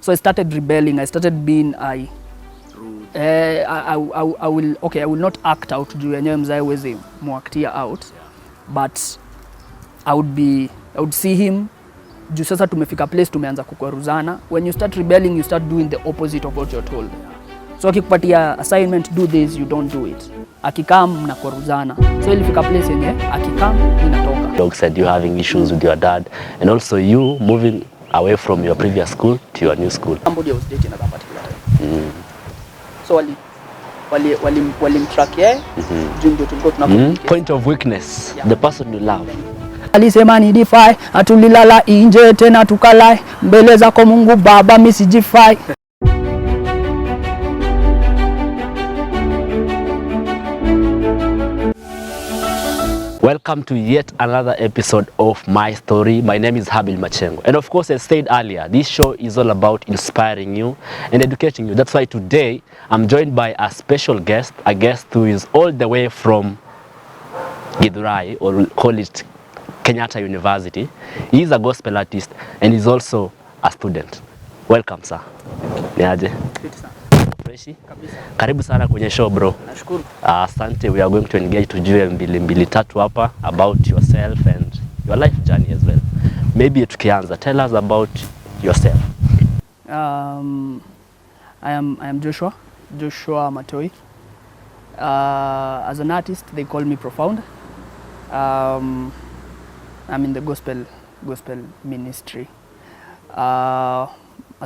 So I started rebelling. I started being I will not act out juu yenyewe mzae wezi muactia out, but I would see him juu sasa tumefika place tumeanza kukwaruzana. When you start rebelling, you start doing the opposite of what you're told. So akikupatia assignment, do this, you don't do it. Akikam mnakwaruzana. So ilifika place yenye akikam inatoka. Dog said you having issues with your dad, and also you moving away from your previous school to your new school. Somebody was dating at that particular time. So walimtrack yeye juu ndio tulikuwa tunapo point of weakness, the person you love. Alisema ni defy, atulilala inje tena tukalai, mbele zako Mungu Baba mimi sijifai. Welcome to yet another episode of My Story. My name is Habil Machengo. And of course, as said earlier, this show is all about inspiring you and educating you. That's why today I'm joined by a special guest, a guest who is all the way from Githurai, or we'll call it Kenyatta University. He is a gospel artist and he's also a student. Welcome, sir. Niaje? Freshi? Kabisa. Karibu sana kwenye show, bro. Nashukuru. Asante. We are going to engage tujue mbili tatu hapa about yourself and your life journey as well. Maybe tukianza, tell us about yourself. I am Joshua Matoi. As an artist, they call me Profound. I'm in the gospel ministry. A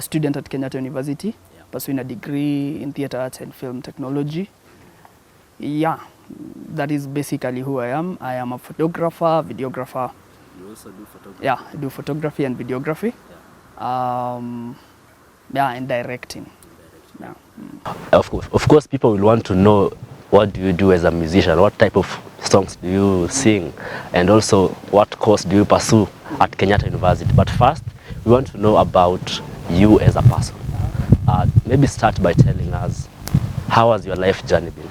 student at Kenyatta University, pursuing a degree in theatre arts and film technology. Yeah, that is basically who I am. I am a photographer, videographer. You also do photography? Yeah, I do photography and videography. Yeah, and directing. Yeah. Of course, people will want to know, what do you do as a musician? What type of songs do you sing? And also, what course do you pursue at Kenyatta University? But first, we want to know about you as a person. Maybe start by telling us, how has your life journey been?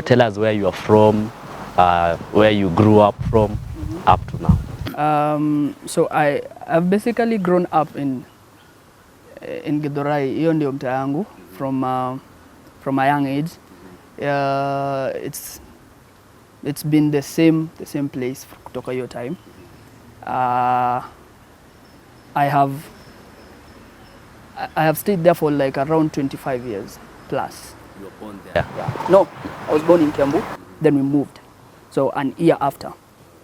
Tell us where you are from, where you grew up from, up to now. So I've basically grown up in Githurai. Hiyo ndio mtaa yangu from a young age. It's been the same place kutoka hiyo time. I have stayed there for like around 25 years plus. You were born there? Yeah. No, I was born in Kiambu, then we moved. So an year after.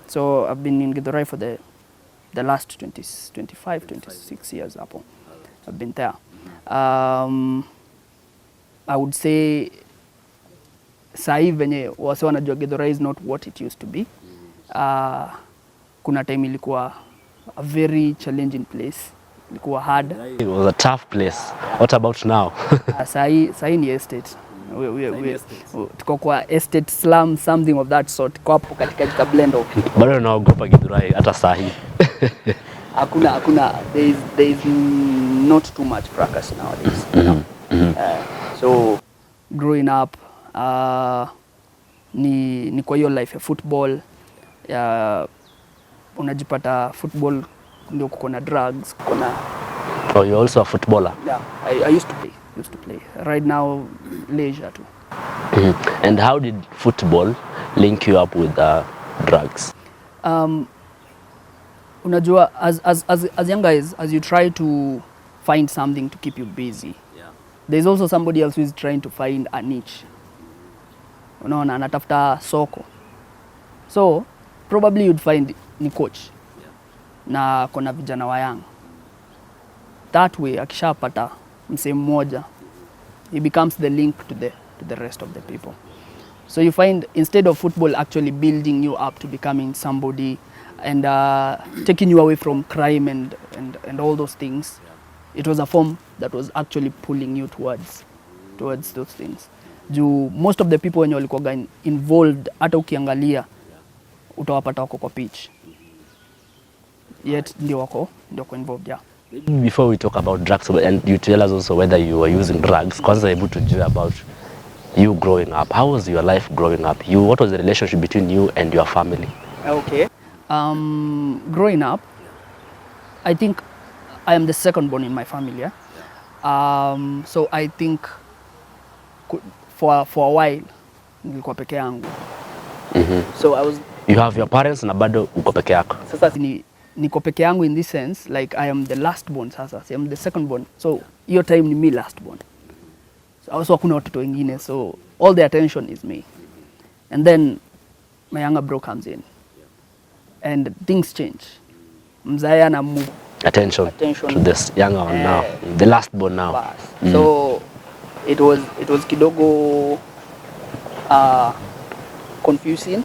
So I've been in Githurai for the last 26 years hapo. I've been there. I would say sahi venye wase wanajua Githurai is not what it used to be. Kuna time ilikuwa a very challenging place. Ilikuwa hard. It was a tough place. What about now? Sahi ni estate. Tuko kwa estate slum, something of that sort. Kwa hapo katika blend of. Bado naogopa Githurai hata sahi. Hakuna there is not too much fracas nowadays. So growing up ni kwa hiyo life ya football, unajipata football ndio kuko na drugs, kuko na. Oh, you're also a footballer? Yeah, I used to play. Right now, leisure too. And how did football link you up with drugs? Unajua, as young guys, as you try to find something to keep you busy, there's also somebody else who is trying to find a niche. Unaona, anatafuta soko. So, probably you'd find ni coach. Na kona vijana wa young. That way, akishapata msee mmoja, he becomes the link to the rest of the people. So you find, instead of football actually building you up to becoming somebody and taking you away from crime and all those things, it was a form that was actually pulling you towards those things. Most of the people wenye walikuwa involved, hata ukiangalia utawapata wako kwa pitch. Yet ndio wako involved, yeah. Before we talk about drugs, and you tell us also whether you were using drugs, kwanza able to do about you growing up. How was your life growing up? What was the relationship between you and your family? Okay. Growing up, I think I am the second born in my family. Yeah? So I think for a while nilikuwa peke yangu. So I was. You have your parents na bado uko peke yako. Sasa niko peke yangu in this sense, like I am the last born sasa. I am the second born. So hiyo time ni me last born. So also hakuna watoto wengine, so all the attention is me. And then my younger bro comes in. And things change. Mzaya na move attention to this younger one now, the last born now. So it was kidogo confusing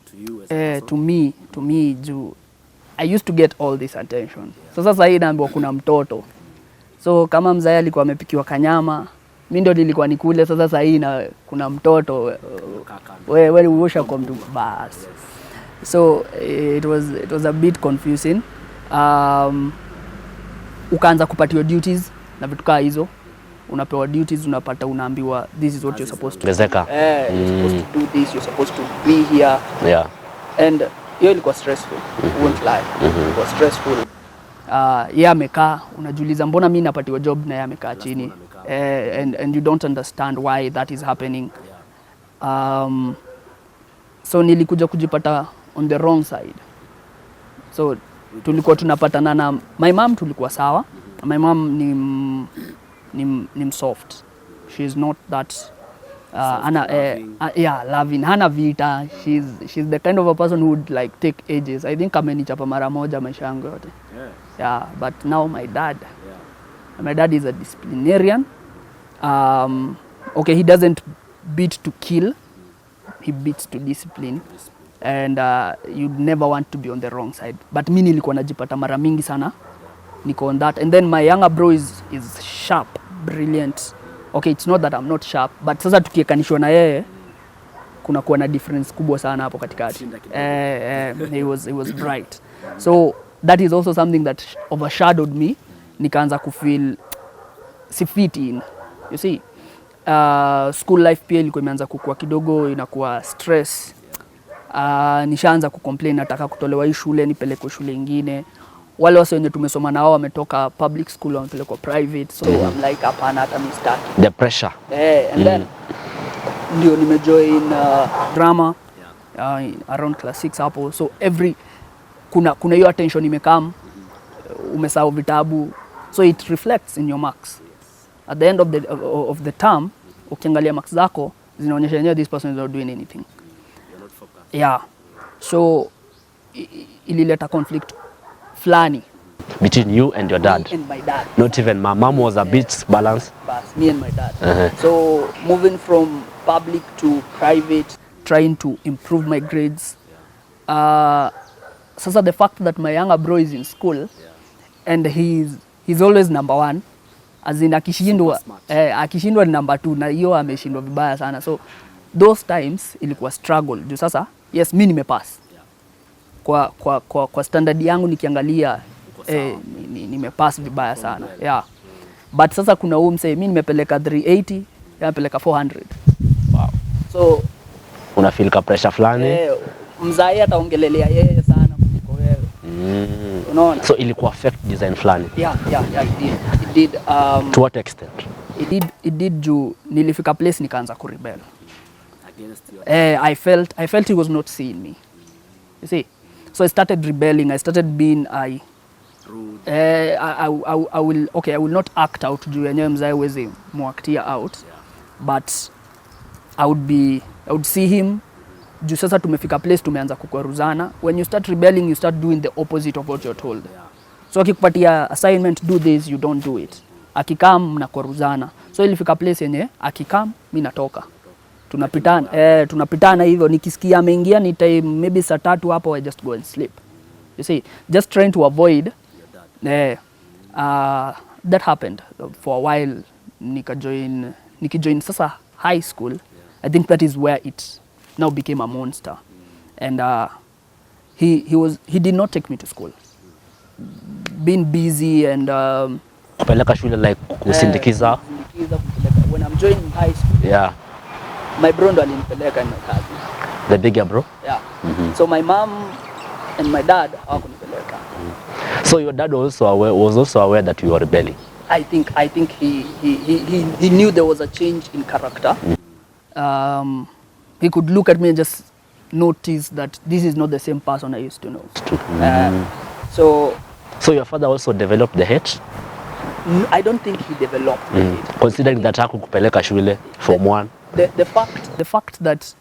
to you as to me juu I used to get all this attention. So sasa hii naambiwa kuna mtoto. So kama mzaya alikuwa amepikiwa kanyama, mimi ndio nilikuwa nikule. Sasa hii na kuna mtoto wewe uosha kwa mtu bas. So it was a bit confusing. Ukaanza kupatiwa duties na vitu kama hizo. Unapewa duties, unapata unaambiwa this is what you're supposed to do. You're supposed to do this, you're supposed to be here. Yeah. And hiyo ilikuwa stressful. Won't lie. It was stressful. Yeye amekaa, unajiuliza mbona mimi napatiwa job na yeye amekaa chini. And you don't understand why that is happening. So nilikuja kujipata on the wrong side. So tulikuwa tunapatana na my mom, tulikuwa sawa. My mom ni soft. She is not that loving. Hana vita. She's the kind of a person who would like take ages. I think amenichapa mara moja maisha yangu yote. Yeah, but now my dad is a disciplinarian. Okay, he doesn't beat to kill. He beats to discipline. And you'd never want to be on the wrong side. But mimi nilikuwa najipata mara mingi sana niko on that. And then my younger bro is sharp, brilliant. Okay, it's not that I'm not sharp, but sasa tukiekanishwa na yeye kuna kuwa na difference kubwa sana hapo katikati. He was bright. So that is also something that overshadowed me. Nikaanza kufeel si fit in. You see, school life pia ilikuwa imeanza kukua kidogo, inakuwa stress. Nishaanza kucomplain nataka kutolewa hii shule nipelekwe shule nyingine. Wale wase wenye tumesoma nao wametoka public school wamepelekwa private. So I'm like hapana hata mimi sitaki. The pressure. And then ndio nimejoin drama around class 6 hapo. So kuna hiyo attention imekam, umesahau vitabu. So it reflects in your marks. At the end of the term, ukiangalia marks zako zinaonyesha yenyewe this person is not doing anything. Yeah. So ilileta conflict flani between you and your dad. Me and my dad. Not even my mom was a bit balanced. Me and my dad. So moving from public to private, trying to improve my grades. Sasa the fact that my younger bro is in school and he's always number 1. As in akishindwa ni number 2 na hiyo ameshindwa vibaya sana. So those times ilikuwa struggle. Juu sasa yes mimi nimepass. Kwa standard yangu nikiangalia nimepass vibaya sana. Yeah. But sasa kuna huyu msee mimi nimepeleka 380, nimepeleka 400. Wow. So una feel ka pressure flani. Mzai ataongelelea yeye sana kuliko wewe. Unaona? So ilikuwa affect design flani. Yeah, it did. To what extent? It did juu nilifika place nikaanza kurebel. Against your I felt he was not seeing me. You see? So I started rebelling. I started being rude. I will not act out juu yenyewe mzai wezi muactia out. But I would see him. Juu sasa tumefika place tumeanza kukwaruzana. When you start rebelling, you start doing the opposite of what you're told. So akikupatia assignment, do this, you don't do it. Akikam mnakwaruzana. So ilifika place yenye akikam mimi natoka. Tunapitana hivyo, nikisikia ameingia ni time maybe saa 3 hapo I just go and sleep. You see, just trying to avoid that happened for a while. Nikijoin sasa high school. I think that is where it now became a monster. And he did not take me to school. Being busy and kupeleka shule like kusindikiza. When I'm joining high school. Yeah. My bro ndo alinipeleka na kazi. The bigger bro? Yeah. So my mom and my dad hawakunipeleka. So your dad was also aware that you were rebelling? I think he knew there was a change in character. He could look at me and just notice that this is not the same person I used to know. So your father also developed the hate? I don't think he developed the hate. Considering that hakukupeleka shule form 1. The fact that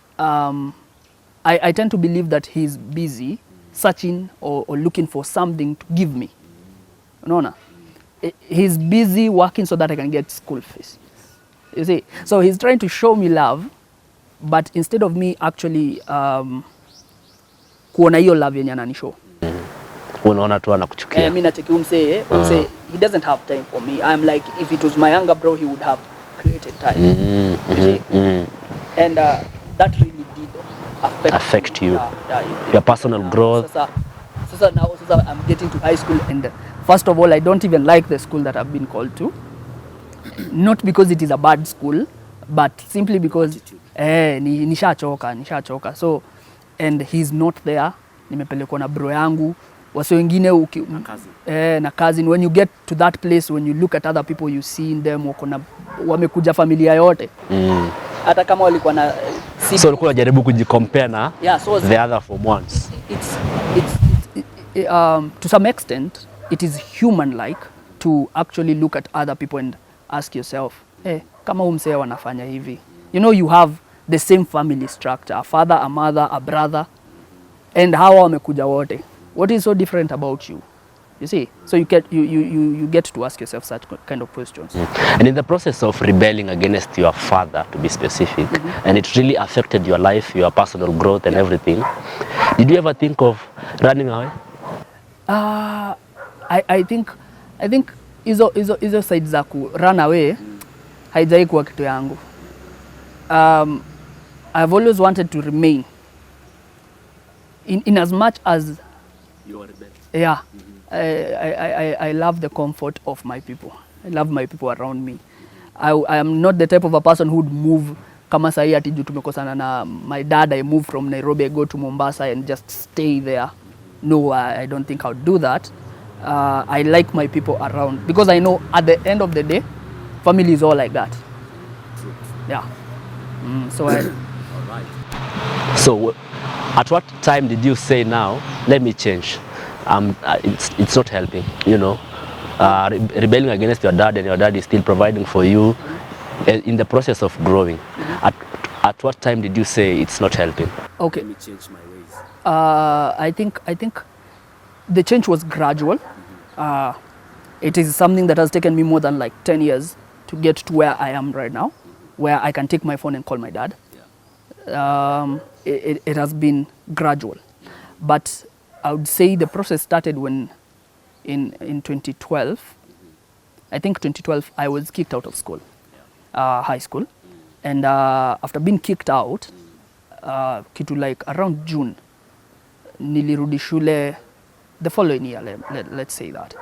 I tend to believe that he's busy searching or looking for something to give me. Unaona? He's busy working so that I can get school fees. You see? So he's trying to show me love, but instead of me actually kuona hiyo love yenye ananishow. Unaona tu anakuchukia. Mimi nataki umsee he doesn't have time for me. I'm like, if it was my younger bro, he would have created time. And that really did affect you. Your personal growth. Sasa now I'm getting to high school, and first of all, I don't even like the school that I've been called to. Not because it is a bad school, but simply because nishachoka. So, and he's not there. Nimepelekwa na bro yangu. Wase wengine na cousin. When you get to that place, when you look at other people, you see in them wamekuja familia yote. Hata kama walikuwa na so ulikuwa unajaribu kujicompare na the other form ones. To some extent it is human like to actually look at other people and ask yourself, kama umsee wanafanya hivi, you know, you have the same family structure, a father, a mother, a brother, and hawa wamekuja wote, what is so different about you? You see, so you get to ask yourself such kind of questions. And in the process of rebelling against your father, to be specific, and it really affected your life, your personal growth and everything, did you ever think of running away? I think hizo side za ku run away haijai kuwa kitu yangu. I've always wanted to remain in as much as You are rebelling. Yeah. I love the comfort of my people. I love my people around me. I am not the type of a person who would move kama sahi ati juu tumekosana na my dad, I move from Nairobi, I go to Mombasa and just stay there. No, I don't think I would do that. I like my people around because I know at the end of the day, family is all like that. Yeah. So I... All right. So at what time did you say now, let me change? It's not helping, you know. Rebelling against your dad, and your dad is still providing for you in the process of growing. At what time did you say it's not helping? Okay. Let me change my ways. I think the change was gradual. It is something that has taken me more than like 10 years to get to where I am right now, where I can take my phone and call my dad. It has been gradual, but I would say the process started when in 2012. I think 2012 I was kicked out of school, high school, and after being kicked out, kitu like around June, nilirudi shule the following year, let's say that.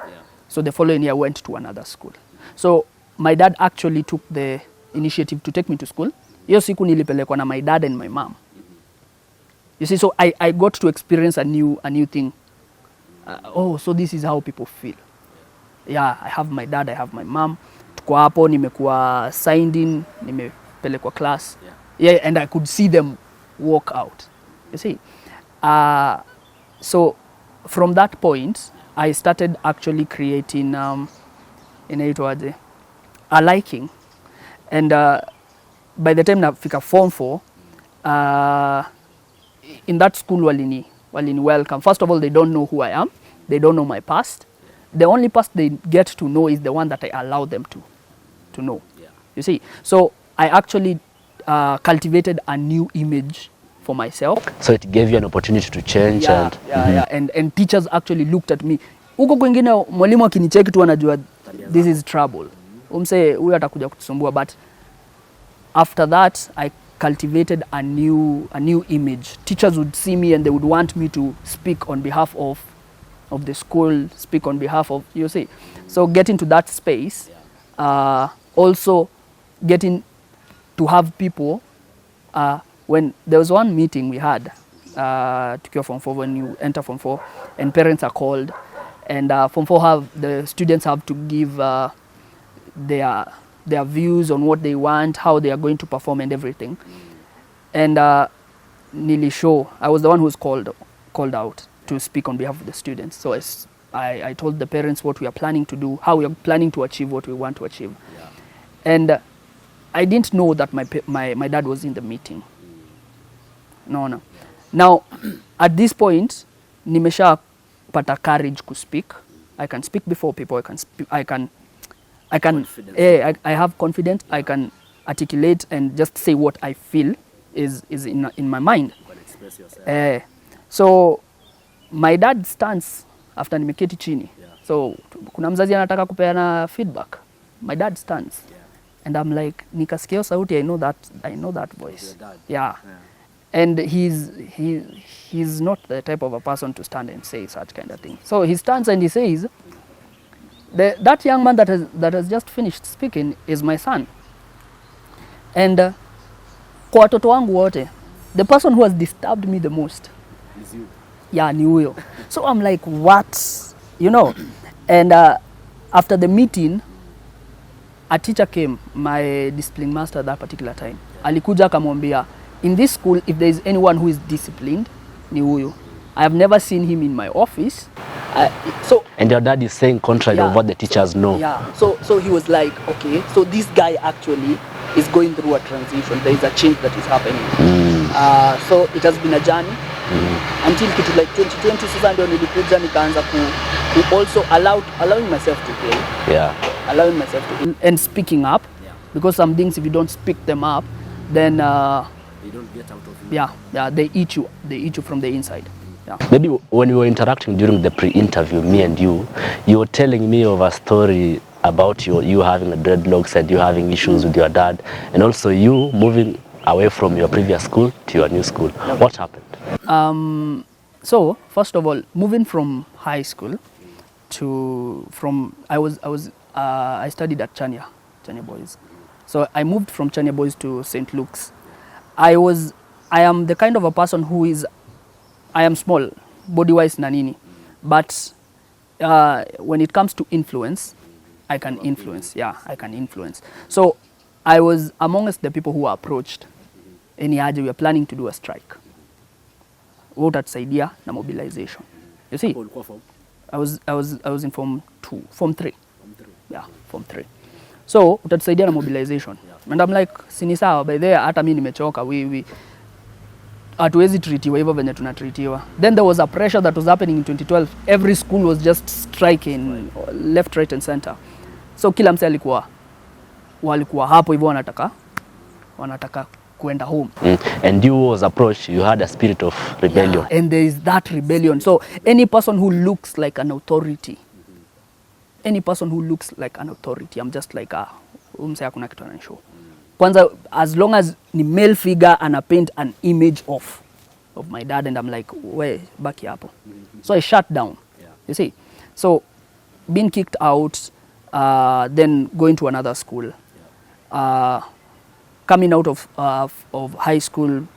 So the following year I went to another school. So my dad actually took the initiative to take me to school. Hiyo siku nilipelekwa na my dad and my mom. You see, so I got to experience a new thing. So this is how people feel. Yeah, I have my dad, I have my mom. Tuko hapo, nimekuwa signed in, nimepelekwa class. Yeah, and I could see them walk out. You see. So from that point, I started actually creating inaitwaje, a liking. And by the time nafika form 4, in that school walini welcome. First of all, they don't know who I am. They don't know my past. The only past they get to know is the one that I allow them to know. Yeah. You see, so I actually cultivated a new image for myself. So it gave you an opportunity to change. And teachers actually looked at me. Huko kwingine mwalimu akinicheki tu anajua this is trouble. Umse huyu atakuja kutusumbua, but after that I cultivated a new image. Teachers would see me and they would want me to speak on behalf of the school, speak on behalf of, you see. So getting to that space, also getting to have people, when there was one meeting we had, tukiwa form 4, when you enter form 4 and parents are called, and form 4 the students have to give their views on what they want, how they are going to perform and everything. And nilishow, I was the one who was called out to speak on behalf of the students. So I told the parents what we are planning to do, how we are planning to achieve what we want to achieve. Yeah. And I didn't know that my dad was in the meeting. No. Now, at this point, nimesha pata courage to speak. I can speak before people. I have confidence. I can articulate and just say what I feel is in my mind. You can express yourself. So my dad stands after nimeketi chini. Yeah. So kuna mzazi anataka kupeana feedback. My dad stands. Yeah. And I'm like, nikasikia sauti, I know that voice. Yeah. And he's not the type of a person to stand and say such kind of thing. So he stands and he says, that young man that has just finished speaking is my son. And kwa watoto wangu wote, the person who has disturbed me the most is you. Yeah, ni huyo. So I'm like, what? You know? And after the meeting, a teacher came, my discipline master at that particular time. Alikuja akamwambia, in this school, if there is anyone who is disciplined, ni huyo. I have never seen him in my office. And your dad is saying contrary of what the teachers know. Yeah. So he was like, okay, so this guy actually is going through a transition. There is a change that is happening. So it has been a journey until kitu like 2020. Sasa ndio nilikuja nikaanza ku also allowing myself to play. Yeah. Allowing myself to and speaking up, because some things, if you don't speak them up, then they don't get out of you. Yeah, they eat you from the inside. Yeah. Maybe when we were interacting during the pre-interview, me and you were telling me of a story about you having a dreadlocks and you having issues with your dad, and also you moving away from your previous school to your new school. What happened? So first of all, moving from high school I studied at Chania Boys. So I moved from Chania Boys to St. Luke's. I am the kind of a person I am small, body-wise na nini, but when it comes to influence, I can influence. Yeah, I can influence. So I was amongst the people who were approached. Any aje, we are planning to do a strike. Utatusaidia na mobilization. You see? I was in form 3. Yeah, form 3. So utatusaidia na mobilization. And I'm like, sini sawa, by there hata mimi nimechoka. Hatuwezi treatiwa hivyo venye tunatreatiwa. Then there was a pressure that was happening in 2012. Every school was just striking left, right and center. So kila mse walikuwa hapo hivyo wanataka kuenda home. And you was approached, you had a spirit of rebellion. Yeah, and there is that rebellion. So any person who looks like an authority, I'm just like, umse hakuna kitu ananishow. Kwanza, as long as ni male figure and I paint an image of my dad, and I'm like, we baki hapo. So I shut down. You see? So being kicked out, then going to another school, coming out of high school,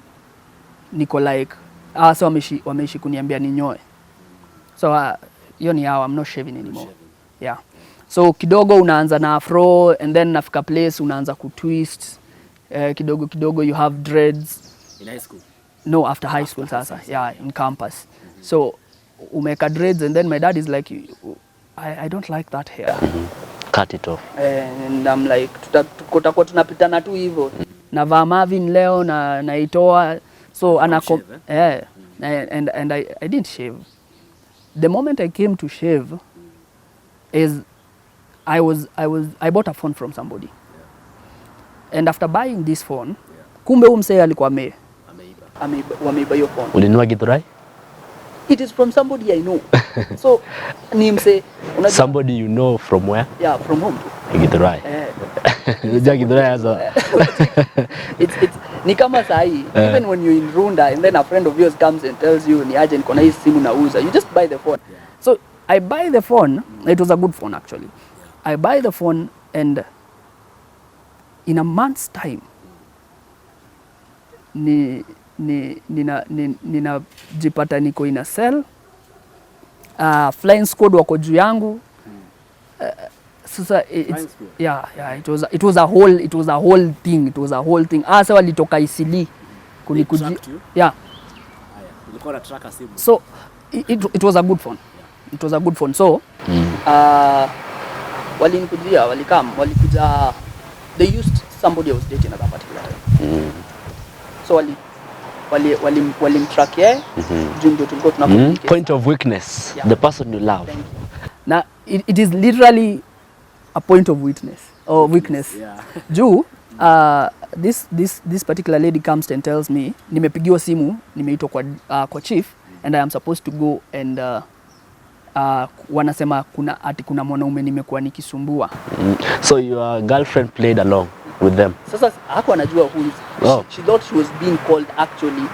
niko like, so wameishi kuniambia ninyoe. So hiyo ni how I'm not shaving anymore. Yeah. So kidogo unaanza na afro, and then nafika place unaanza kutwist. Kidogo you have dreads. In high school? No, after high school sasa. Yeah, in campus. So umeka dreads, and then my dad is like, I don't like that hair. Cut it off. And I'm like, tutakuwa tunapitana tu hivyo. Navaa Marvin leo na naitoa. So anakom and I didn't shave. The moment I came to shave is I bought a phone from somebody. And after buying this phone, kumbe umse alikuwa wameiba hiyo phone. Ulinunua Githurai? It is from somebody I know. So ni mse somebody you know from where? Yeah, from home. Githurai. Unajua Githurai sasa. It's ni kama sahi, even when you're in Runda and then a friend of yours comes and tells you ni aje niko na hii simu nauza, you just buy the phone. So I buy the phone. It was a good phone actually. I buy the phone, and in a month's time, ninajipata niko in a cell. Flying squad wako juu yangu. Sasa it was a whole thing. Sasa walitoka Isili kunikujia. Yeah. Ulikuwa na tracker simu. So it was a good phone. It was a good phone. So walinikujia, walikuja, they used somebody I was dating at that particular time. So walimtrack yeye. Juu ndio tulikuwa tunapomiliki. Point of weakness, the person you love. Now it is literally a point of weakness. Yeah. Juu this particular lady comes and tells me nimepigiwa simu, nimeitwa kwa chief and I am supposed to go and wanasema kuna mwanaume nimekuwa nikisumbua. So your girlfriend played along with them? Sasa hakuwa anajua who is. She thought she was being called actually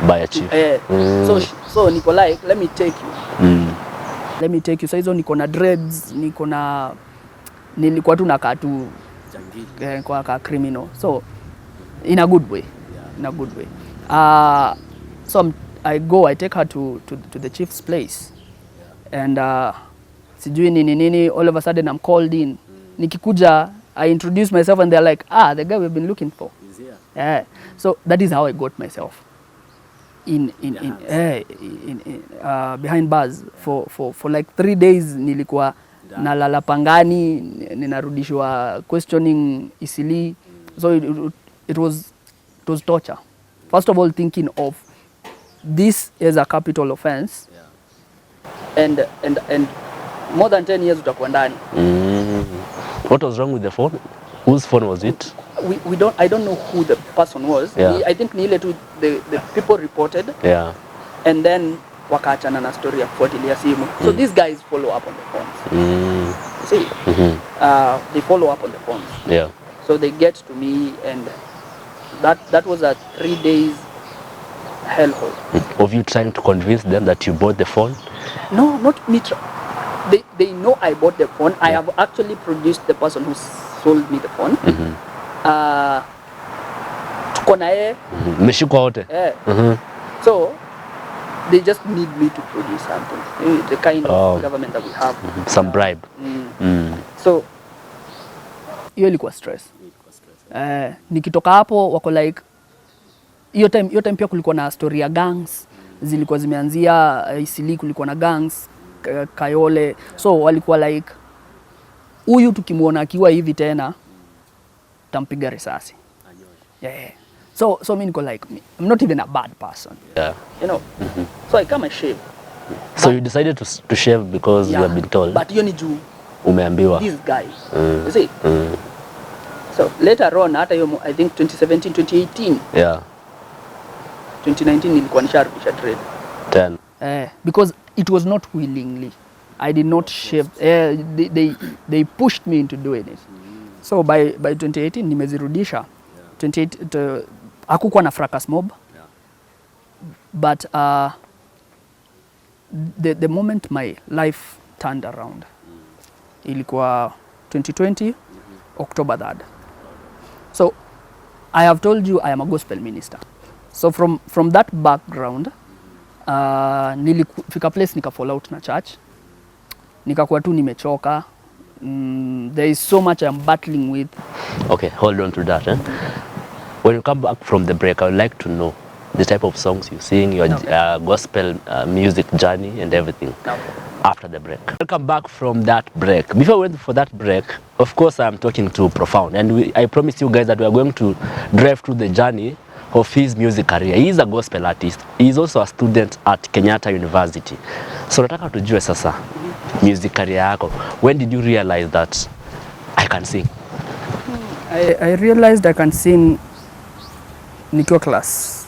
by a chief. So niko like, let me take you. Let me take you. So hizo niko na dreads, nilikuwa tu nakaa tu kwa criminal. So in a good way. In a good way. So I take her to the chief's place. And sijui nini, all of a sudden I'm called in. Nikikuja, I introduce myself and they're like, the guy we've been looking for. He's here. Yeah. So that is how I got myself behind bars for like 3 days. Nilikuwa nalala Pangani, ninarudishwa questioning Isili. So it was torture. First of all, thinking of this as a capital offense. And more than 10 years utakuwa ndani. What was wrong with the phone? Whose phone was it? I don't know who the person was. I think ni ile tu the people reported. Yeah. And then wakaachana na story ya kufuatilia simu. So these guys follow up on the phones. See? They follow up on the phones. Yeah. So they get to me and that was a 3 days hellhole. Of you trying to convince them that you bought the phone? No, not me. They know I bought the phone. I have actually produced the person who sold me the phone. Tuko na yeye. Mmeshikwa wote. So they just need me to produce something. The kind of government that we have. Some bribe. So hiyo ilikuwa stress. Nikitoka hapo wako like hiyo time pia kulikuwa na story ya gangs zilikuwa zimeanzia Isili, kulikuwa na gangs Kayole. So walikuwa like huyu tukimuona akiwa hivi tena tampiga risasi. Yeah. So mimi niko like I'm not even a bad person. Yeah. You know. So I come and shave. So you decided to shave because you have been told. But hiyo ni juu umeambiwa. These guys. You see? So later on hata hiyo I think 2017 2018. Yeah. 2019 nilikuwa nisharudisha trade. 10. Because it was not willingly. I did not shave. They pushed me into doing it. So by 2018 nimezirudisha. 28 hakukuwa na fracas mob. But the moment my life turned around ilikuwa 2020 October 3rd. So I have told you I am a gospel minister. So from that background nilifika place nika fall out na church. Nikakuwa tu nimechoka. There is so much I'm battling with. Okay, hold on to that. When you come back from the break, I would like to know the type of songs you sing, your gospel music journey and everything after the break. Welcome back from that break. Before we went for that break, of course I'm talking to Profound, and I promised you guys that we are going to drive through the journey of his music career. He is a gospel artist. He is also a student at Kenyatta University. So nataka tujue sasa music career yako. When did you realize that I can sing? I realized I can sing nikiwa class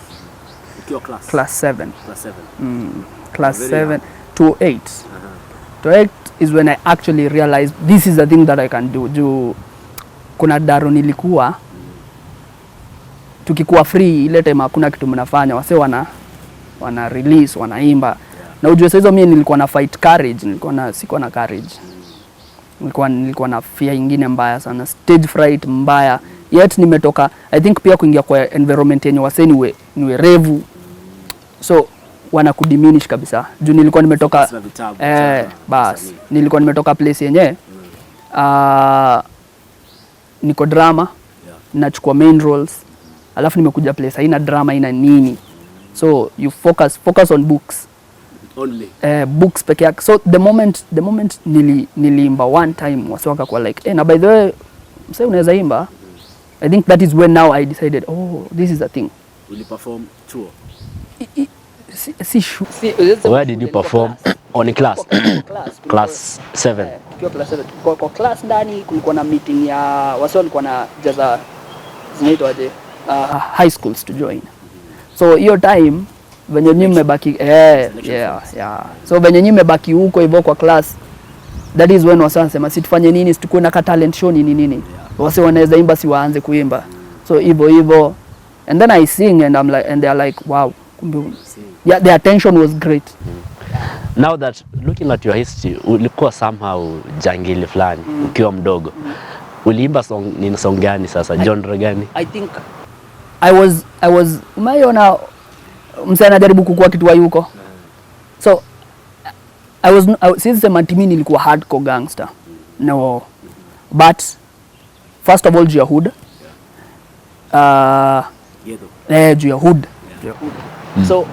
7. Class 7 to 8. To 8 is when I actually realized this is the thing that I can do. Juu kuna daro nilikuwa tukikuwa free ile time hakuna kitu mnafanya, wase wana release, wanaimba. Na ujue sasa mimi nilikuwa na fight courage, sikuwa na courage. Nilikuwa na fear nyingine mbaya sana, stage fright mbaya. yet nimetoka, I think pia kuingia kwa environment yenye wase niwe revu, so wanakudiminish kabisa juu nilikuwa nimetoka nilikuwa nimetoka place yenye niko drama, nachukua main roles, alafu nimekuja place haina drama ina nini, so you focus on books only, books peke yake. So the moment niliimba one time wase wakakuwa like na by the way msee unaweza imba. I think that is when now I decided, oh, this is a thing. Will you perform tour? Where did you perform? On class? Class 7. Class 7. Kwa class ndani kulikuwa na meeting ya wase walikuwa na jaza zinaitwaje high schools to join. So hiyo time venye nyinyi mmebaki so venye nyinyi mmebaki huko hivyo kwa class, that is when wase wanasema si tufanye nini, situkuwe na talent show nini. Wase wanaweza imba si waanze kuimba. So hivyo and then I sing and I'm like, and they're like, wow. Yeah, the attention was great. Now that looking at your history, ulikuwa somehow jangili fulani ukiwa mdogo. Uliimba song gani sasa? Genre gani? I think I was umeona msee anajaribu kukua kitu yuko. So since the mimi nilikuwa hardcore gangster. No. But first of all juu ya hood. Juu ya hood. So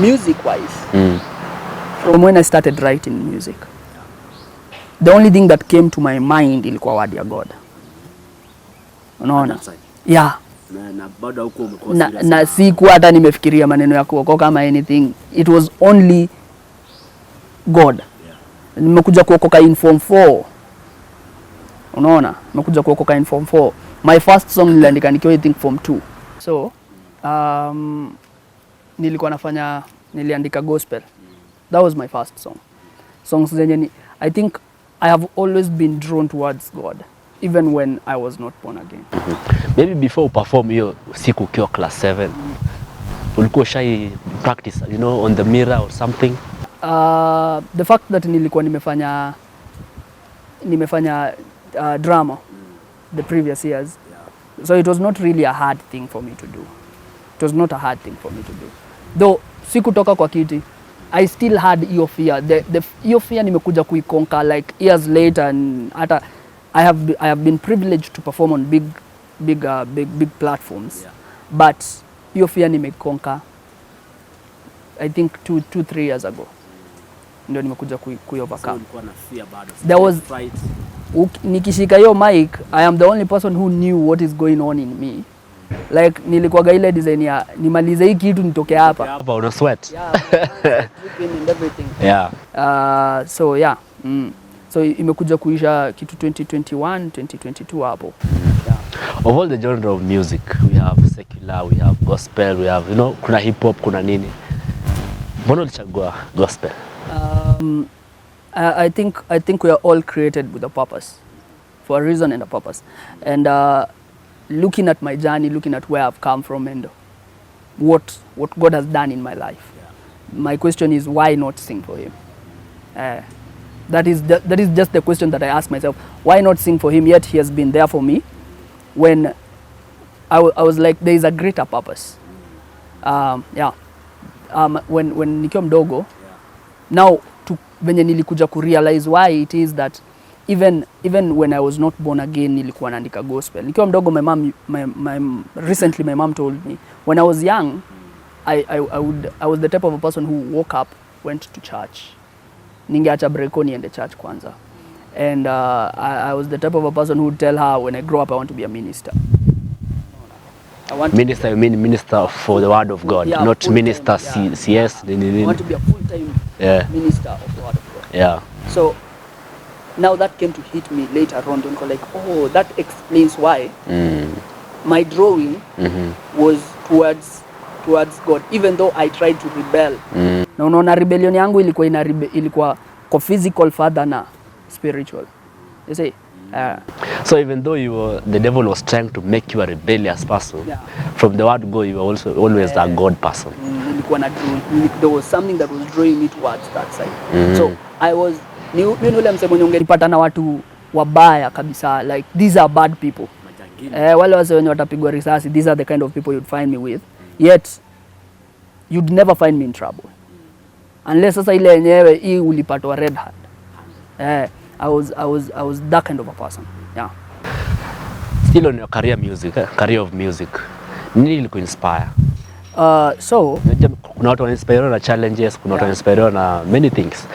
music wise, from when I started writing music, the only thing that came to my mind ilikuwa word ya God. Unaona? Yeah. Na bado huko umekuwa na siku hata nimefikiria maneno ya kuokoka kama anything. It was only God. Nimekuja kuokoka in form 4. Unaona? Nimekuja kuokoka in form 4. My first song niliandika nikiwa I think form 2. So niliandika gospel. That was my first song. Songs zenye I think I have always been drawn towards God even when I was not born again. Maybe before perform hiyo siku ukiwa class 7, ulikuwa shy practice, you know, on the mirror or something? The fact that nilikuwa nimefanya drama the previous years, so it was not really a hard thing for me to do. It was not a hard thing for me to do. Though sikutoka kwa kiti, I still had hiyo fear. Hiyo fear nimekuja kuikonka like years later, and hata I have been privileged to perform on big platforms. But hiyo fear nimekonka I think 2-3 years ago. Ndio nimekuja kuiovercome. There was nikishika hiyo mic, I am the only person who knew what is going on in me. Like nilikuwa ile design ya nimalize hii kitu nitoke hapa. Hapa una sweat. Yeah, and everything. Yeah. So yeah. So imekuja kuisha kitu 2021, 2022 hapo. Yeah. Of all the genre of music, we have secular, we have gospel, we have, you know, kuna hip hop, kuna nini. Mbona ulichagua gospel? I think we are all created with a purpose, for a reason and a purpose. And looking at my journey, looking at where I've come from and what God has done in my life, my question is, why not sing for Him? That is just the question that I ask myself. Why not sing for Him? Yet He has been there for me when I was like, there is a greater purpose. When nikiwa mdogo, now venye nilikuja kurealize why it is that even when I was not born again nilikuwa naandika gospel. Nikiwa mdogo, recently my mom told me when I was young, I was the type of a person who woke up, went to church. Ningeacha breko niende church kwanza. And I was the type of a person who would tell her when I grow up I want to be a minister. Minister, you mean minister for the word of God, not minister CS. I want to be a full-time minister of the word of God. Yeah. So now that came to hit me later on, and like, oh, that explains why my drawing was towards God, even though I tried to rebel. Na unaona rebellion yangu ilikuwa kwa physical father na spiritual. You see? So even though the devil was trying to make you a rebellious person, from the word go, you were also always a God person. There was something that was drawing me towards that side. So I was ule mse mwenye ungenipata na watu wabaya kabisa, like these are bad people. Wale wase wenye watapigwa risasi, these are the kind of people you'd find me with. Yet you'd never find me in trouble unless sasa ile yenyewe hii ulipatwa red hand. I was that kind of a person. Yeah. Still on your career of music, nini ilikuinspire? So kuna watu wana-inspire na challenges, kuna watu wana-inspire na many things.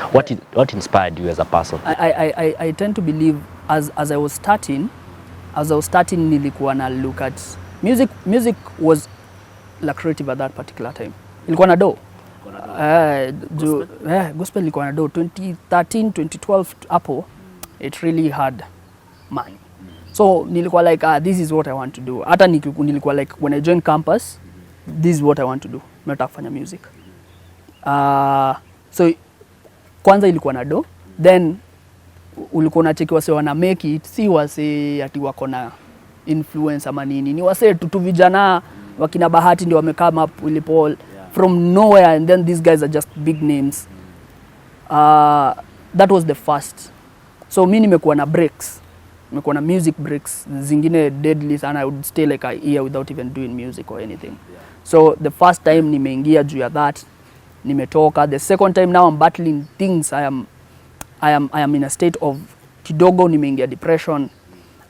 What inspired you as a person? I tend to believe as I was starting nilikuwa na look at music was lucrative at that particular time. Ilikuwa na do. Gospel ilikuwa na do 2013 2012 hapo, it really had money. So nilikuwa like this is what I want to do. Hata nilikuwa like when I joined campus, this is what I want to do. Nataka kufanya music. So kwanza ilikuwa na do, then ulikuwa unacheki wase wana make it, si wase ati wako na influence ama nini, ni wase tu vijana wakina Bahati ndio wame come up Willy Paul from nowhere, and then these guys are just big names. That was the first. So mimi nimekuwa na breaks, nimekuwa na music breaks zingine deadly sana. I would stay like a year without even doing music or anything. So the first time nimeingia juu ya that, nimetoka. The second time now I'm battling things. I am in a state of kidogo nimeingia depression.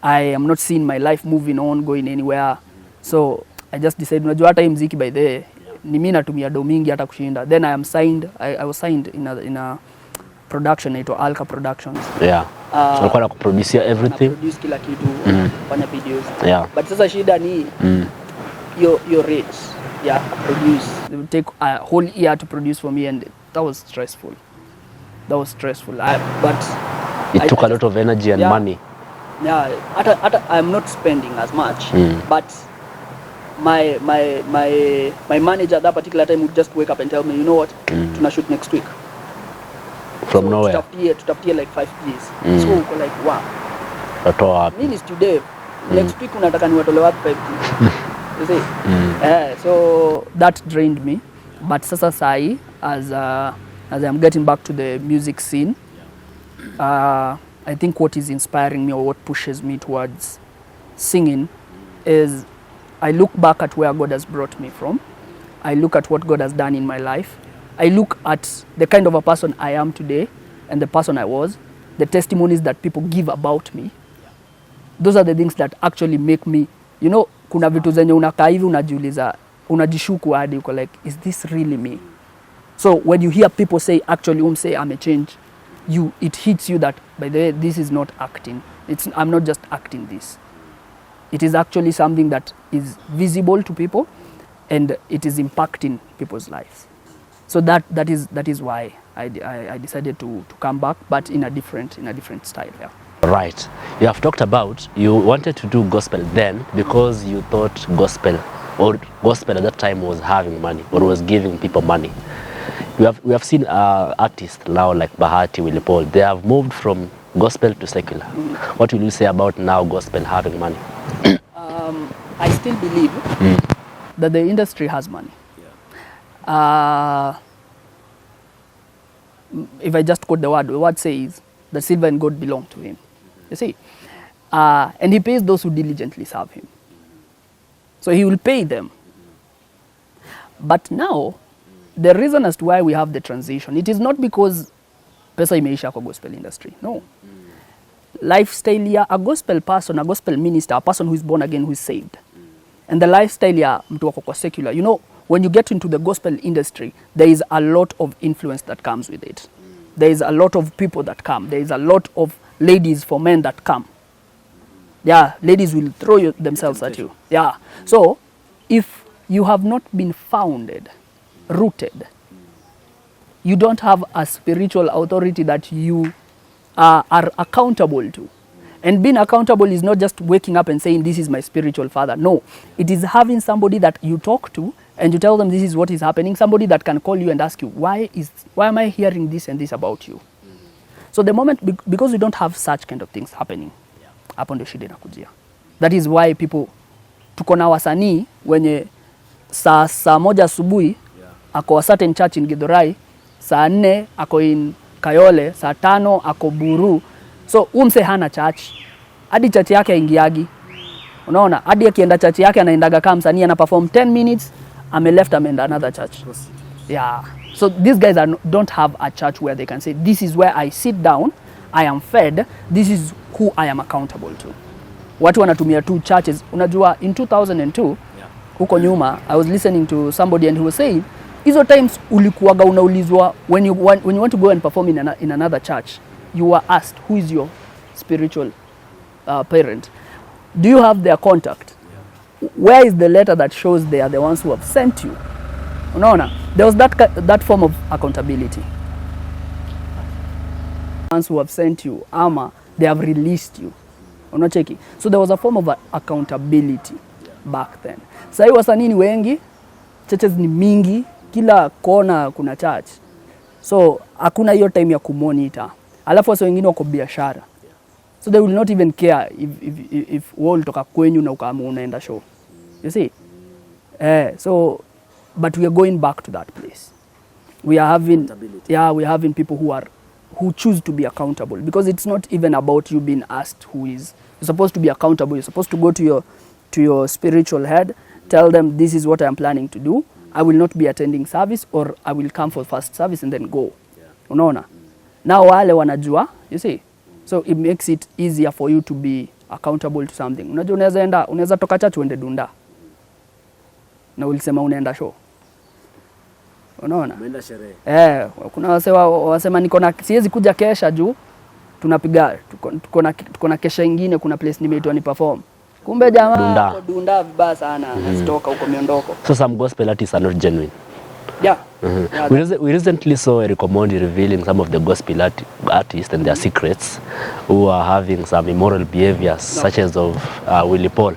I am not seeing my life moving on, going anywhere. So I just decided, unajua hata hii muziki by the way ni mimi natumia do mingi hata kushinda. Then I was signed in a production inaitwa Alka Productions. Yeah. So ulikuwa unaproduce everything. Produce kila kitu, kufanya videos. Yeah. But sasa shida ni your rates. Yeah, produce. It would take a whole year to produce for me, and that was stressful. But it took a lot of energy and money. Yeah, I'm not spending as much, but my manager at that particular time would just wake up and tell me, you know what, tuna shoot next week. From so nowhere. Tutafutie like 5 days. So uko like wow. Watoa wapi? Mimi is today. Next week unataka niwatole wapi 5 days? You see? So that drained me. But sasa sai as I'm getting back to the music scene, I think what is inspiring me or what pushes me towards singing is I look back at where God has brought me from. I look at what God has done in my life. I look at the kind of a person I am today and the person I was, the testimonies that people give about me. Those are the things that actually make me, you know, kuna vitu zenye unakaa hivi unajiuliza, unajishuku hadi uko like, is this really me? So when you hear people say, actually say I'm a change, it hits you that, by the way, this is not acting. I'm not just acting this. It is actually something that is visible to people and it is impacting people's lives. So that is why I decided to come back, but in a different style. Yeah. Right. You have talked about you wanted to do gospel then because you thought gospel at that time was having money or was giving people money. We have seen artists now like Bahati, Willy Paul. They have moved from gospel to secular. What will you say about now gospel having money? I still believe that the industry has money. If I just quote the word says that silver and gold belong to him. You see? And he pays those who diligently serve him. So he will pay them. But now, the reason as to why we have the transition, it is not because pesa imeisha kwa gospel industry. No. Lifestyle ya a gospel person, a gospel minister, a person who is born again, who is saved. And the lifestyle ya mtu wako kwa secular. You know, when you get into the gospel industry, there is a lot of influence that comes with it. There is a lot of people that come. There is a lot of ladies for men that come. Yeah, ladies will throw themselves at you. Yeah. So, if you have not been founded, rooted, you don't have a spiritual authority that you are accountable to. And being accountable is not just waking up and saying, this is my spiritual father. No, it is having somebody that you talk to and you tell them this is what is happening. Somebody that can call you and ask you, why am I hearing this and this about you? So the moment, because we don't have such kind of things happening, hapo ndio shida inakujia. That is why people, tuko na wasanii wenye saa moja asubuhi ako a certain church in Githurai, saa 4 ako in Kayole, saa 5 ako Buru. So umse hana church, hadi church yake haingiagi. Unaona, hadi akienda church yake anaendaga kama msanii ana perform 10 minutes, left ameenda another church. Yeah. So these guys don't have a church where they can say this is where I sit down, I am fed, this is who I am accountable to. Watu wanatumia two churches. Unajua in 2002 huko nyuma I was listening to somebody and he was saying hizo times ulikuwaga unaulizwa when you want to go and perform in another church, you were asked who is your spiritual parent, do you have their contact, where is the letter that shows they are the ones who have sent you. Unaona, there was that form of accountability, ones who have sent you ama they have released you. Unacheki, so there was a form of accountability back then. Sasa hivi wasanii ni wengi, churches ni mingi, kila kona kuna church, so hakuna hiyo time ya kumonitor. Alafu wasa wengine wako biashara, so they will not even care if wall toka kwenyu na unaenda show, you see. So but we are going back to that place. We are having people who choose to be accountable, because it's not even about you being asked who is. You're supposed to be accountable. You're supposed to go to your spiritual head, tell them this is what I am planning to do. I will not be attending service, or I will come for first service and then go. Unaona? Now wale wanajua, you see. So it makes it easier for you to be accountable to something. Unajua unaweza toka church uende Dunda na ulisema unaenda show. Unaona? Umeenda sherehe. Kuna wasema niko na siwezi kuja kesha juu tunapiga tuko na kesha nyingine, kuna place nimeitwa ni perform. Kumbe jamaa Dunda vibaya sana, nasitoka huko miondoko. So some gospel artists are not genuine. Yeah. Yeah, we recently saw Eric Omondi revealing some of the gospel artists and their secrets who are having some immoral behaviors, such as of Willy Paul.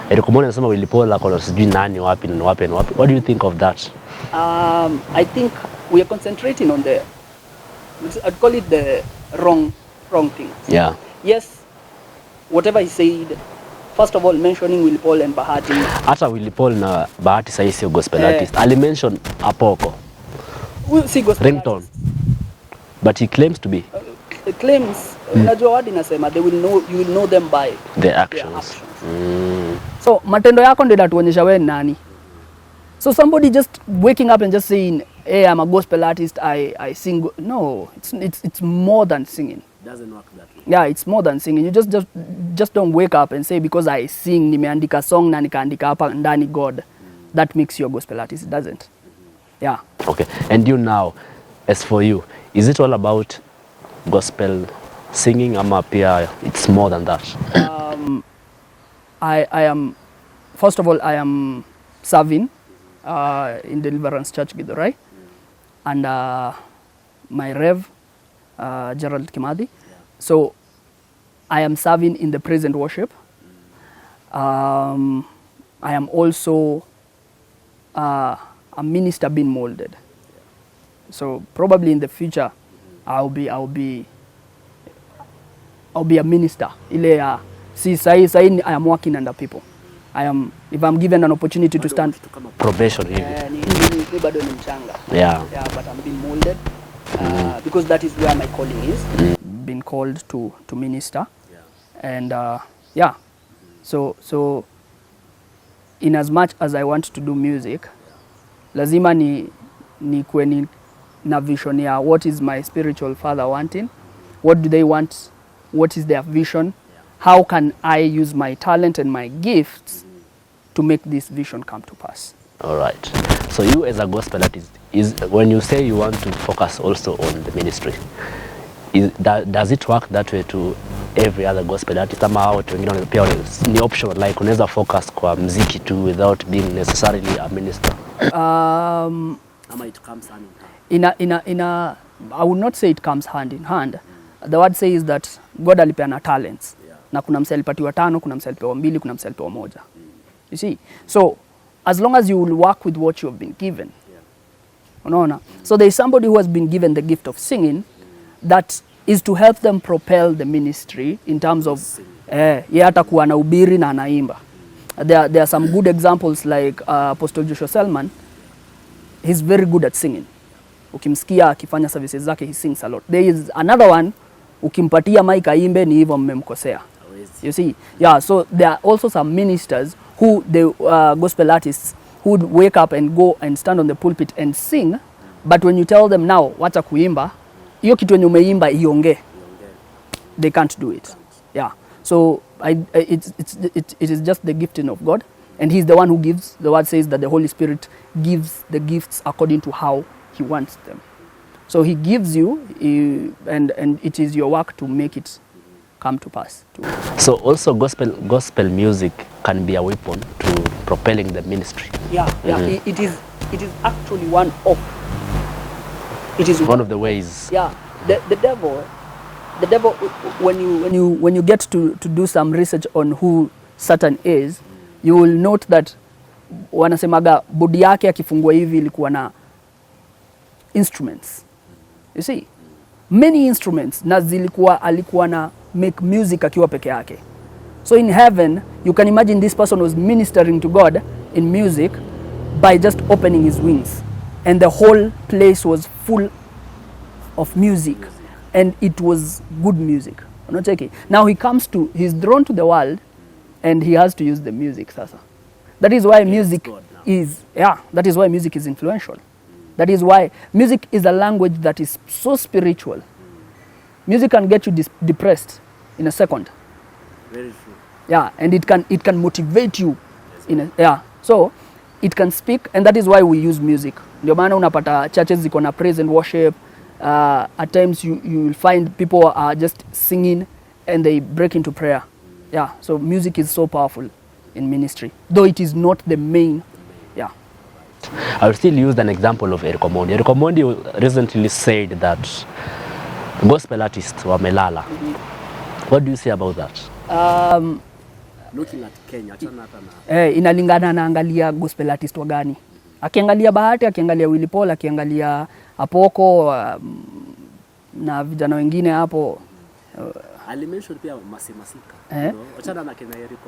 Eric Omondi anasema Willy Paul akona sijui nani wapi na wapi na wapi. What do you think of that? I think we are concentrating on I'd call it the wrong things. Yeah. Yes, whatever he said, first of all mentioning Willy Paul and Bahati. Hata Willy Paul na Bahati sasa sio gospel artist. Ali mention Apoko. We'll see gospel ringtone. Artist. But he claims to be. Claims, unajua wadi nasema you will know them by their actions. So matendo yako ndio inatuonyesha wewe nani. So somebody just waking up and just saying, hey, I'm a gospel artist, I sing. No, it's more than singing. It doesn't work that way. Yeah, it's more than singing. You just don't wake up and say because I sing, nimeandika song na nikaandika hapa ndani God. That makes you a gospel artist. It doesn't. Yeah. Okay. And you now, as for you, is it all about gospel singing ama pia it's more than that? I am, first of all, I am serving in Deliverance Church Githurai, and my Rev Gerald Kimadi. So I am serving in the praise and worship. I am also a minister being molded. So probably in the future I'll be a minister. Ile see sai I am working under people. If I'm given an opportunity to stand probation hivi. Ni bado ni mchanga. Yeah, but I'm being molded because that is where my calling is. Been called to minister. And so in as much as I want to do music, lazima ni kweni na vision ya what is my spiritual father wanting, what do they want, what is their vision, how can I use my talent and my gifts to make this vision come to pass. All right. So you as a gospel artist, when you say you want to focus also on the ministry, does it work that way to every other gospel artist? Ama watu wengine pia ni optional, like unaweza focus kwa muziki tu without being necessarily a minister? Ama it comes hand in hand? I would not say it comes hand in hand. The word says that God alipeana talents. Na kuna msee alipatiwa 5, kuna msee alipewa 2, kuna msee alipewa 1. You see? So as long as you will work with what you have been given. Unaona? So there is somebody who has been given the gift of singing that is to help them propel the ministry in terms of yeye atakuwa anahubiri na anaimba. There are some good examples like Apostle Joshua Selman. He's very good at singing. Ukimsikia akifanya services zake, he sings a lot. There is another one, ukimpatia mic aimbe ni hivyo mmemkosea. You see, yeah. So there are also some ministers who the gospel artists who would wake up and go and stand on the pulpit and sing, but when you tell them now wacha kuimba, hiyo kitu yenye umeimba iongee, they can't do it. Yeah. So it is just the gifting of God, and He's the one who gives. The word says that the Holy Spirit gives the gifts according to how He wants them. So He gives you, and it is your work to make it come to pass. So also gospel music can be a weapon to propelling the ministry. Yeah, yeah. It is actually one of. It is one of the ways. Yeah, the devil, when you get to do some research on who Satan is, you will note that wanasemaga body yake akifungua hivi ilikuwa na instruments. You see, many instruments, na alikuwa na make music akiwa peke yake. So in heaven, you can imagine this person was ministering to God in music by just opening his wings, and the whole place was full of music, and it was good music. Not okay. Now he's drawn to the world, and he has to use the music sasa. That is why music is, that is why music is influential. That is why music is a language that is so spiritual. Music can get you depressed in a second. Very true. Yeah, and it can motivate you so it can speak, and that is why we use music. Ndio maana unapata churches ziko na praise and worship. At times you will find people are just singing and they break into prayer. Yeah, so music is so powerful in ministry, though it is not the main. Yeah. I will still use an example of Eric Omondi. Eric Omondi recently said that gospel artists wamelala. What do you say about that? Looking at Kenya, na inalingana anaangalia gospel artist wa gani. Akiangalia Bahati, akiangalia Willy Paul, akiangalia Apoko na vijana wengine hapo. Alimention pia Masika. Achana na Kenya Eric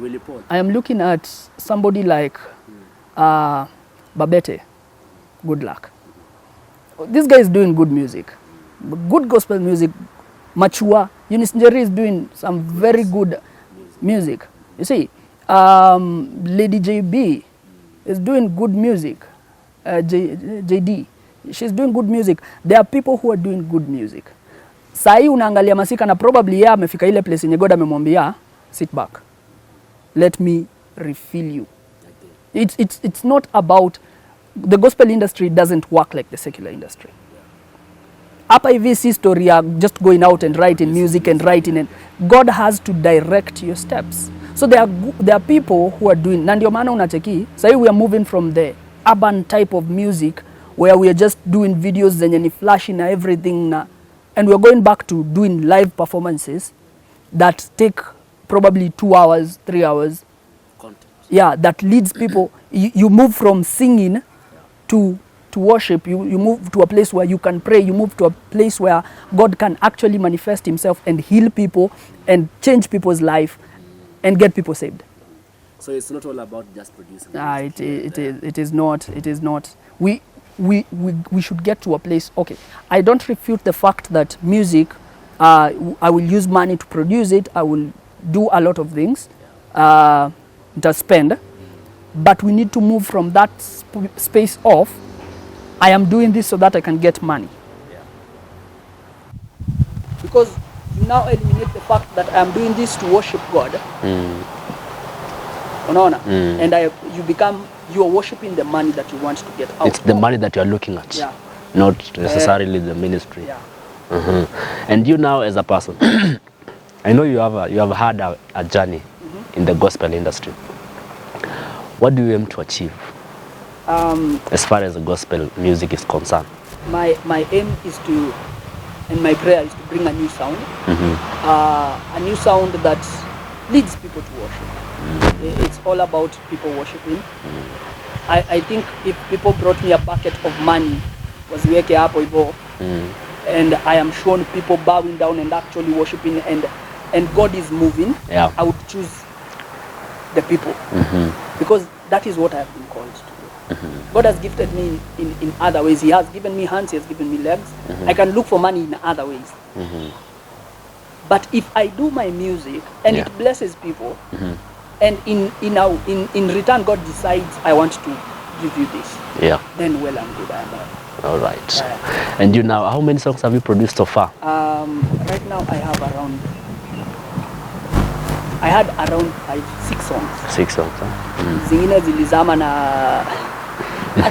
Willy Paul. I am looking at somebody like Babete. Good luck. This guy is doing good music. Good gospel music. Mature. Eunice Njeri is doing some very good music. You see, Lady JB is doing good music. JD, she's doing good music. There are people who are doing good music. Sai unaangalia Masika na probably amefika ile place yenye God amemwambia sit back. Let me refill you. It's not about, the gospel industry doesn't work like the secular industry. Hapa hivi si story ya just going out and writing music and writing, and God has to direct your steps. So there are people who are doing, na ndio maana unacheki sasa we are moving from the urban type of music where we are just doing videos zenye ni flashy na everything na, and we are going back to doing live performances that take probably 2 hours, 3 hours. Content. Yeah, that leads people. You move from singing to worship. You move to a place where you can pray. You move to a place where God can actually manifest himself and heal people and change people's life and get people saved. So it's not all about just producing. It is not. We should get to a place. Okay, I don't refute the fact that music, I will use money to produce it. I will do a lot of things to spend, but we need to move from that space of I am doing this so that I can get money. Yeah. Because you now eliminate the fact that I am doing this to worship God. Unaona? And you are worshiping the money that you want to get out. It's the money that you are looking at, not necessarily the ministry. Yeah. And you now as a person, I know you have had a journey in the gospel industry. What do you aim to achieve as far as the gospel music is concerned? My aim is to, and my prayer is to bring a new sound, a new sound that leads people to worship. It's all about people worshiping. I think if people brought me a bucket of money, waziweke hapo hivyo, and I am shown people bowing down and actually worshiping, and God is moving, I would choose the people, because that is what I have been called to do. God has gifted me in other ways. He has given me hands, he has given me legs. I can look for money in other ways. But if I do my music and it blesses people, and in return God decides I want to give you this, then well and good, I am happy. All right. And you now, how many songs have you produced so far? Right now I have around, I had around 6 songs. 6 songs, huh? Zingine zilizama na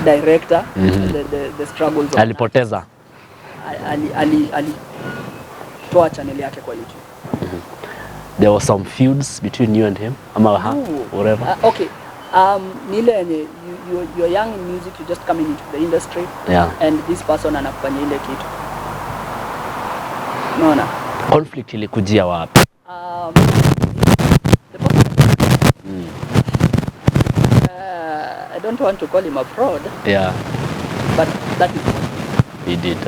director, the struggles of alipoteza. Toa channel yake kwa YouTube. There were some feuds between you and him? Ama whatever? Okay. Nile yenye you're young in music, you're just coming into the industry, and this person anakufanya ile kitu. Unaona? Conflict ilikujia wapi? I don't want to call him a fraud. Yeah. But that is what he did.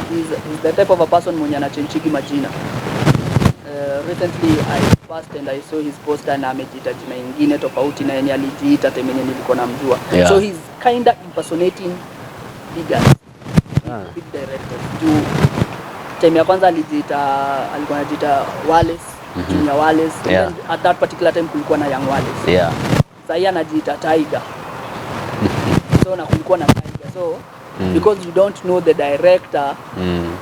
He's the type of a person mwenye anachenchigi majina. Recently I passed and I saw his poster na amejiita jina ingine tofauti na yenye alijiita temenye nilikuwa namjua. So he's kinda impersonating big directors. Time ya kwanza alikuwa anajiita Wallace, Junior Wallace, and at that particular time kulikuwa na Young Wallace. Sasa anajiita Tiger. So na kulikuwa na Tiger. So because you don't know the director,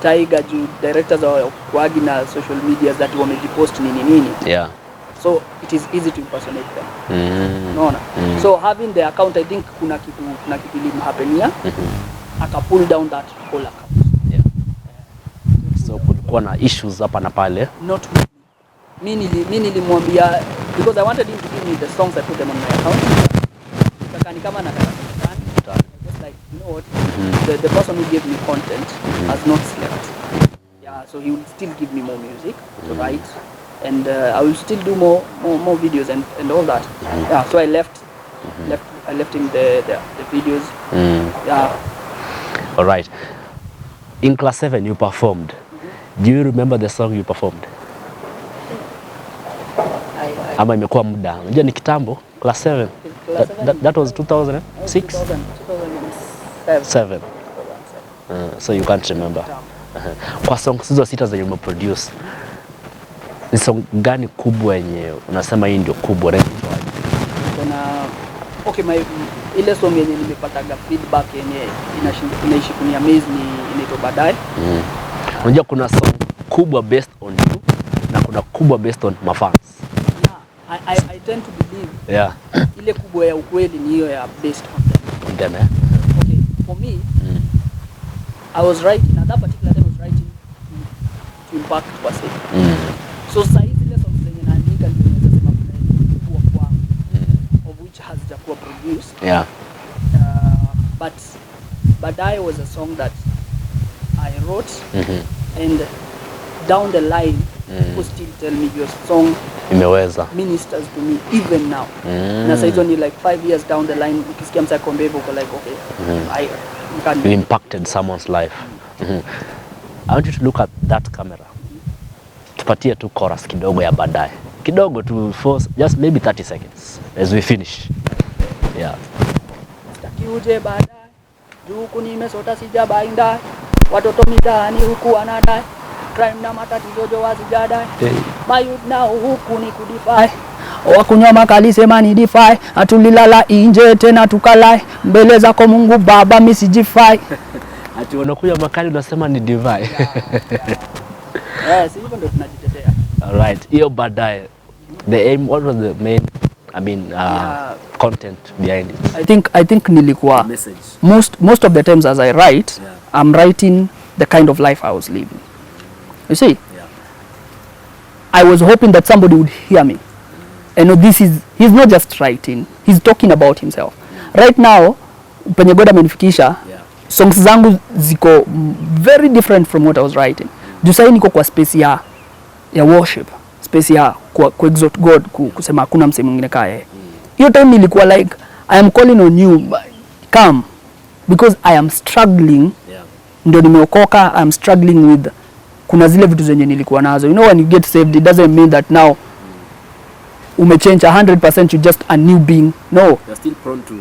Tiger, directors are kuagi na social media that wamejipost nini. So it is easy to impersonate them. Unaona? So having the account, I think kuna kitu limhapenia, aka pull down that whole account. So kulikuwa na issues hapa na pale. Not with me. Mimi nilimwambia because I wanted him to give me the songs, I put them on my account. Kakani kama nataka just like, you know what, the person who gave me content has not slept. So he will still give me more music to write, and I will still do more videos and all that. So I left him the videos. All right. In class 7 you performed. Do you remember the song you performed? Ama imekuwa muda. Unajua ni kitambo, class 7. That was 2006? 2007. So you can't remember. Kwa songs hizo 6 zenye umeproduce, ni song gani kubwa yenye unasema hii ndio kubwa? Okay, ile song yenye nimepataga feedback yenye inaishi kuniamaze ni inaitwa Baadaye. Unajua kuna song kubwa based on you na kuna kubwa based on mafans. I tend to believe ile kubwa ya ukweli ni hiyo ya based on them. Okay, for me, I was writing at that particular time, I was writing to impact per se. So saizi ile songs zenye naandika ndio naweza sema kuna kubwa kwangu, of which has jakuwa produced. But Baadaye was a song that I wrote, and down the line people still tell me your song imeweza ministers to me even now. Na saizo ni like 5 years down the line, ukisikia msako mbebo uko like okay, you impacted someone's life. I want you to look at that camera. Tupatie tu chorus kidogo ya Baadaye. Kidogo tu, for just maybe 30 seconds as we finish. Uje baadaye, huku nimesota sijabainda, watoto mitaani huku wanadai, crime na matatizo jo wazijadai, mayouth nao huku ni kudify, wakunywa makali sema ni defy, atulilala inje tena tukalai, mbele zako Mungu Baba mimi sijifai. Ati unakunywa makali unasema ni defy. Hivyo ndio tunajitetea. All right, hiyo Baadaye, the aim, what was the main, content behind it? I think nilikuwa message. Most of the times as I write, I'm writing the kind of life I was living. You see? I was hoping that somebody would hear me. And he's not just writing, he's talking about himself. Right now, penye God amenifikisha, songs zangu ziko very different from what I was writing. Juu sahi niko kwa space ya worship, space ya ku exalt God, kusema hakuna msemo mwingine kama yeye. Hiyo time nilikuwa like, I am calling on you, come, because I am struggling. Ndio nimeokoka, I am struggling with, kuna zile vitu zenye nilikuwa nazo. You know, when you get saved, it doesn't mean that now umechange 100%, you just a new being. No. You're still prone to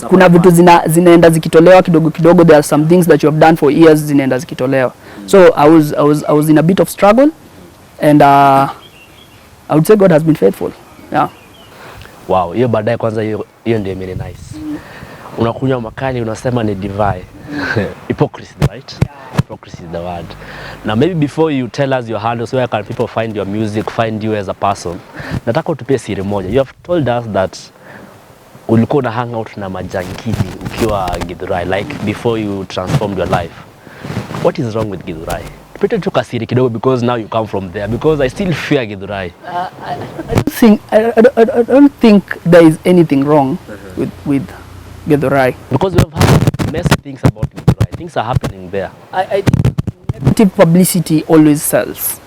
kuna vitu zinaenda zikitolewa kidogo kidogo. There are some things that you have done for years zinaenda zikitolewa. So I was in a bit of struggle, and I would say God has been faithful. Yeah. Wow, hiyo baadaye kwanza hiyo ndio imeni nice. Unakunywa makali unasema ni divai. Hypocrisy, right? Hypocrisy is the word. Now maybe before you tell us your handles, where can people find your music, find you as a person, nataka utupie siri moja. You have told us that ulikuwa una hang out na majangili ukiwa Githurai, like before you transformed your life. What is wrong with Githurai? Tupite tu kasiri kidogo, because now you come from there, because I still fear Githurai. I don't think there is anything wrong with Githurai. Because we have heard messy things about Githurai. Things are happening there. I think negative publicity always sells.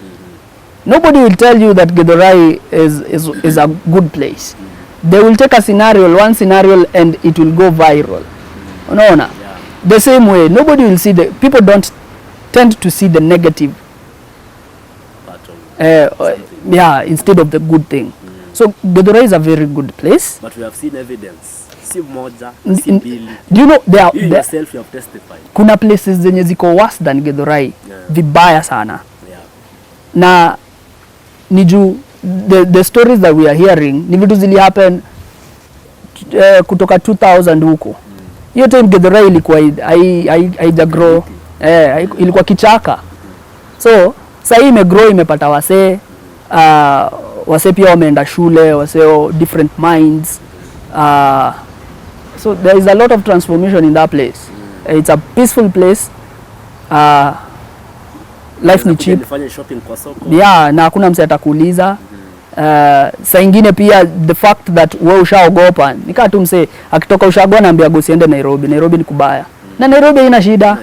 Nobody will tell you that Githurai is a good place. They will take a scenario, one scenario, and it will go viral. Unaona? Yeah. The same way, nobody will see people don't tend to see the negative. Instead of the good thing. So Githurai is a very good place. But we have seen evidence. Si moja, si Do you know you yourself you have testified. Kuna places zenye ziko worse than Githurai. Vibaya sana. Yeah. Na niju the stories that we are hearing ni vitu zili happen kutoka 2000 huko. Hiyo time Githurai ilikuwa haija grow. Ilikuwa kichaka. So sasa hii imegrow, imepata wasee, wasee pia wameenda shule, wasee different minds. So there is a lot of transformation in that place. It's a peaceful place. Life ni cheap. Yeah, na hakuna mse atakuuliza. Saa ingine pia the fact that wewe ushaogopa. Nikaa tu mse akitoka ushagoa naambia gosiende Nairobi. Nairobi ni kubaya. Na Nairobi haina shida.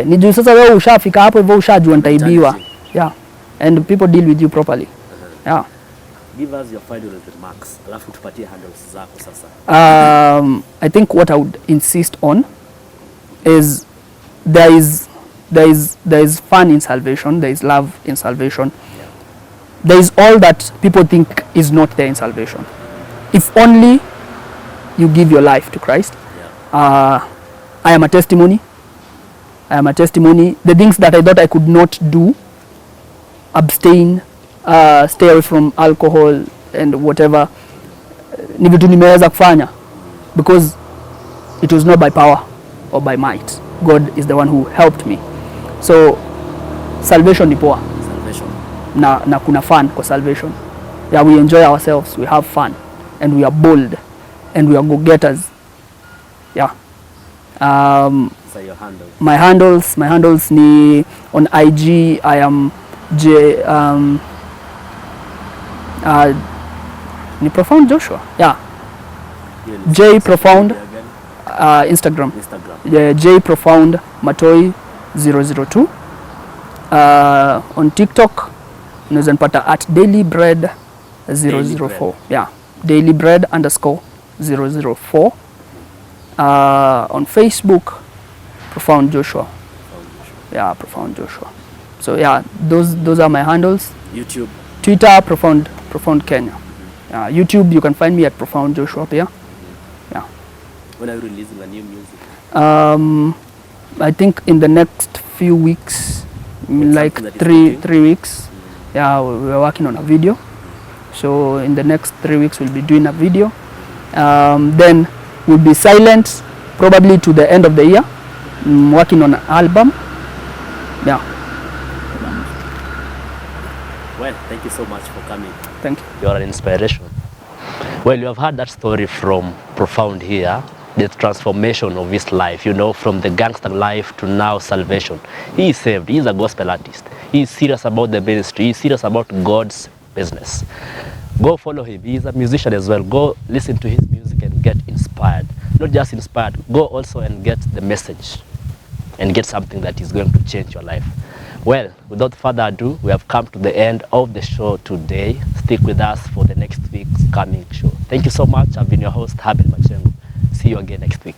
Ni juu sasa wewe ushafika hapo hivyo ushajua nitaibiwa. Yeah. And people deal with you properly. Yeah. Give us your final remarks. Alafu tupatie handles zako sasa. I think what I would insist on is there is fun in salvation, there is love in salvation. Yeah. There is all that people think is not there in salvation. If only you give your life to Christ. Yeah. I am a testimony. The things that I thought I could not do, abstain, stay away from alcohol and whatever, ni vitu nimeweza kufanya because it was not by power or by might. God is the one who helped me. So salvation ni poa. Na kuna fun kwa salvation. Yeah, we enjoy ourselves, we have fun, and we are bold, and we are go-getters. Yeah. So your handles. My handles ni on IG. I am ni Profound Joshua. Yeah. J Profound. Instagram. Yeah, J Profound Matoi 002. On TikTok unaweza nipata at Daily Bread 004. Yeah. Daily Bread _004. On Facebook, Profound Joshua. Yeah, Profound Joshua. So yeah, those are my handles. YouTube. Twitter, Profound Kenya. YouTube, you can find me at Profound Joshua here. Yeah. When are you releasing a new music? I think in the next few weeks, like three weeks. Yeah, we're working on a video. So in the next 3 weeks, we'll be doing a video. Then we'll be silent probably to the end of the year. Working on an album. Yeah. Well, thank you so much for coming. Thank you. You're an inspiration. Well, you have heard that story from Profound here, the transformation of his life, you know, from the gangster life to now salvation. He is saved. He is a gospel artist. He is serious about the ministry. He is serious about God's business. Go follow him. He is a musician as well. Go listen to his music and get inspired. Not just inspired, go also and get the message and get something that is going to change your life. Well, without further ado, we have come to the end of the show today. Stick with us for the next week's coming show. Thank you so much. I've been your host, Habil Machengo. See you again next week.